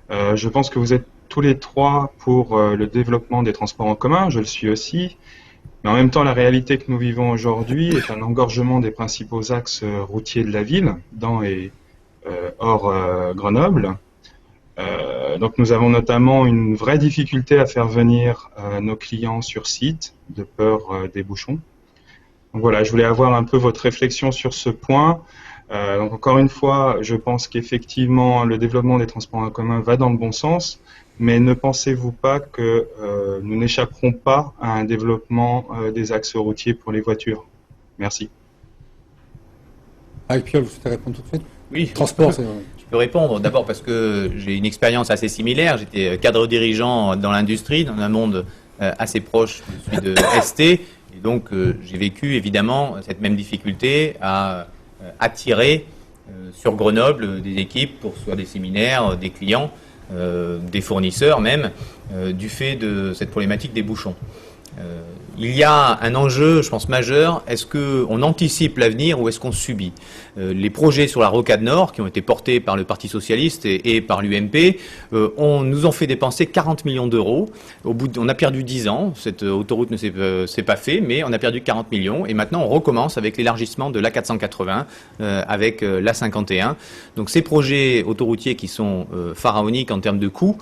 Je pense que vous êtes tous les trois pour le développement des transports en commun, je le suis aussi. Mais en même temps, la réalité que nous vivons aujourd'hui est un engorgement des principaux axes routiers de la ville, dans et hors Grenoble. Donc nous avons notamment une vraie difficulté à faire venir nos clients sur site, de peur des bouchons. Donc voilà, je voulais avoir un peu votre réflexion sur ce point. Donc encore une fois, je pense qu'effectivement le développement des transports en commun va dans le bon sens, mais ne pensez-vous pas que nous n'échapperons pas à un développement des axes routiers pour les voitures? Merci. Pierre, vous souhaitez répondre tout de suite? Oui, Transport, je peux répondre. D'abord parce que j'ai une expérience assez similaire. J'étais cadre dirigeant dans l'industrie, dans un monde assez proche de celui de ST. Et donc, j'ai vécu évidemment cette même difficulté à attirer sur Grenoble des équipes pour soit des séminaires, des clients, des fournisseurs même, du fait de cette problématique des bouchons. Il y a un enjeu, je pense, majeur. Est-ce qu'on anticipe l'avenir ou est-ce qu'on subit? Les projets sur la Rocade Nord, qui ont été portés par le Parti Socialiste et par l'UMP, nous ont fait dépenser 40 millions d'euros. On a perdu 10 ans. Cette autoroute ne s'est pas fait, mais on a perdu 40 millions. Et maintenant, on recommence avec l'élargissement de l'A480, avec l'A51. Donc ces projets autoroutiers qui sont pharaoniques en termes de coûts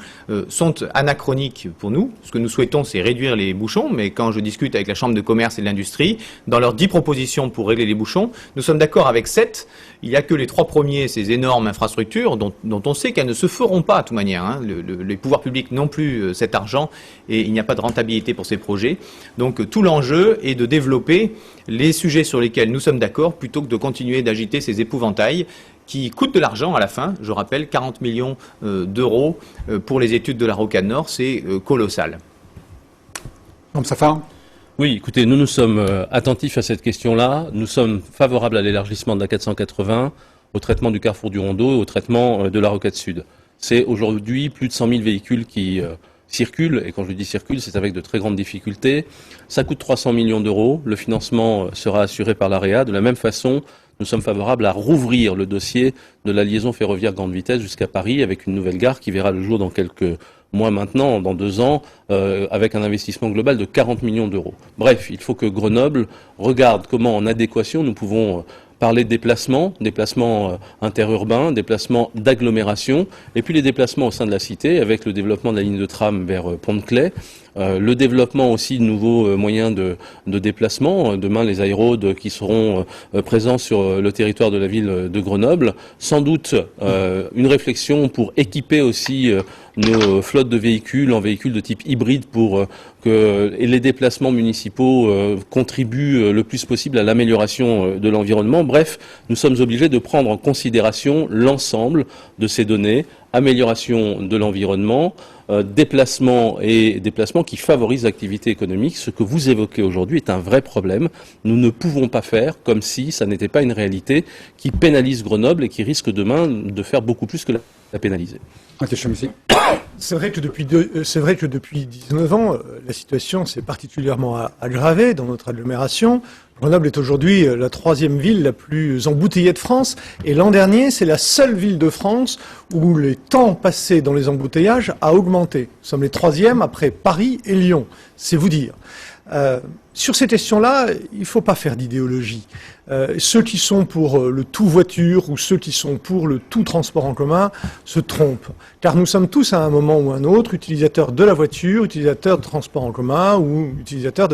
sont anachroniques pour nous. Ce que nous souhaitons, c'est réduire les bouchons, mais quand je discute avec la Chambre de commerce et de l'industrie, dans leurs 10 propositions pour régler les bouchons, nous sommes d'accord avec 7. Il n'y a que les 3 premiers, ces énormes infrastructures, dont on sait qu'elles ne se feront pas, de toute manière. Hein. Les pouvoirs publics n'ont plus cet argent et il n'y a pas de rentabilité pour ces projets. Donc tout l'enjeu est de développer les sujets sur lesquels nous sommes d'accord, plutôt que de continuer d'agiter ces épouvantails qui coûtent de l'argent à la fin. Je rappelle, 40 millions d'euros pour les études de la Rocade Nord, c'est colossal. Comme ça fait. Oui, écoutez, nous sommes attentifs à cette question-là. Nous sommes favorables à l'élargissement de la 480, au traitement du carrefour du Rondeau et au traitement de la Rocade Sud. C'est aujourd'hui plus de 100 000 véhicules qui circulent, et quand je dis circulent, c'est avec de très grandes difficultés. Ça coûte 300 millions d'euros. Le financement sera assuré par l'AREA. De la même façon, nous sommes favorables à rouvrir le dossier de la liaison ferroviaire grande vitesse jusqu'à Paris, avec une nouvelle gare qui verra le jour dans quelques mois maintenant, dans 2 ans, avec un investissement global de 40 millions d'euros. Bref, il faut que Grenoble regarde comment, en adéquation, nous pouvons parler de déplacements interurbains, déplacements d'agglomération, et puis les déplacements au sein de la cité, avec le développement de la ligne de tram vers Pont-de-Claix, le développement aussi de nouveaux moyens de déplacement, demain les aérodes qui seront présents sur le territoire de la ville de Grenoble, sans doute une réflexion pour équiper aussi nos flottes de véhicules en véhicules de type hybride pour que les déplacements municipaux contribuent le plus possible à l'amélioration de l'environnement. Bref, nous sommes obligés de prendre en considération l'ensemble de ces données, amélioration de l'environnement, déplacements qui favorisent l'activité économique. Ce que vous évoquez aujourd'hui est un vrai problème. Nous ne pouvons pas faire comme si ça n'était pas une réalité qui pénalise Grenoble et qui risque demain de faire beaucoup plus que la pénaliser. C'est vrai que depuis 19 ans, la situation s'est particulièrement aggravée dans notre agglomération. Grenoble est aujourd'hui la 3e ville la plus embouteillée de France. Et l'an dernier, c'est la seule ville de France où les temps passés dans les embouteillages a augmenté. Nous sommes les 3e après Paris et Lyon. C'est vous dire. Sur ces questions-là, il ne faut pas faire d'idéologie. Ceux qui sont pour le tout voiture ou ceux qui sont pour le tout transport en commun se trompent. Car nous sommes tous à un moment ou un autre utilisateurs de la voiture, utilisateurs de transport en commun ou utilisateurs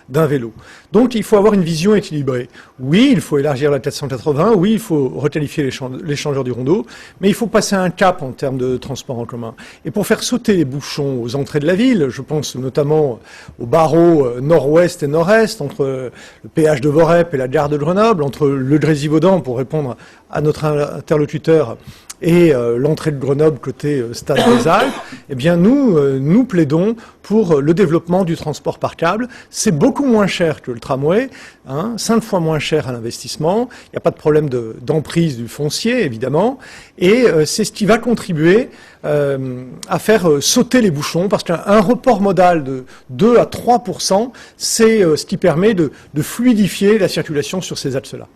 d'un vélo. Donc il faut avoir une vision équilibrée. Oui, il faut élargir la 480, oui, il faut requalifier l'échangeur du Rondeau, mais il faut passer un cap en termes de transport en commun. Et pour faire sauter les bouchons aux entrées de la ville, je pense notamment au barreau nord-ouest et nord-est, entre le péage de Vorep et la gare de Grenoble, entre le Grésivaudan, pour répondre à notre interlocuteur, et l'entrée de Grenoble côté Stade des Alpes, eh bien nous plaidons pour le développement du transport par câble. C'est beaucoup moins cher que le tramway, 5 fois moins cher à l'investissement. Il n'y a pas de problème d'emprise du foncier, évidemment. Et c'est ce qui va contribuer à faire sauter les bouchons, parce qu'un report modal de 2 à 3%, c'est ce qui permet de fluidifier la circulation sur ces axes-là.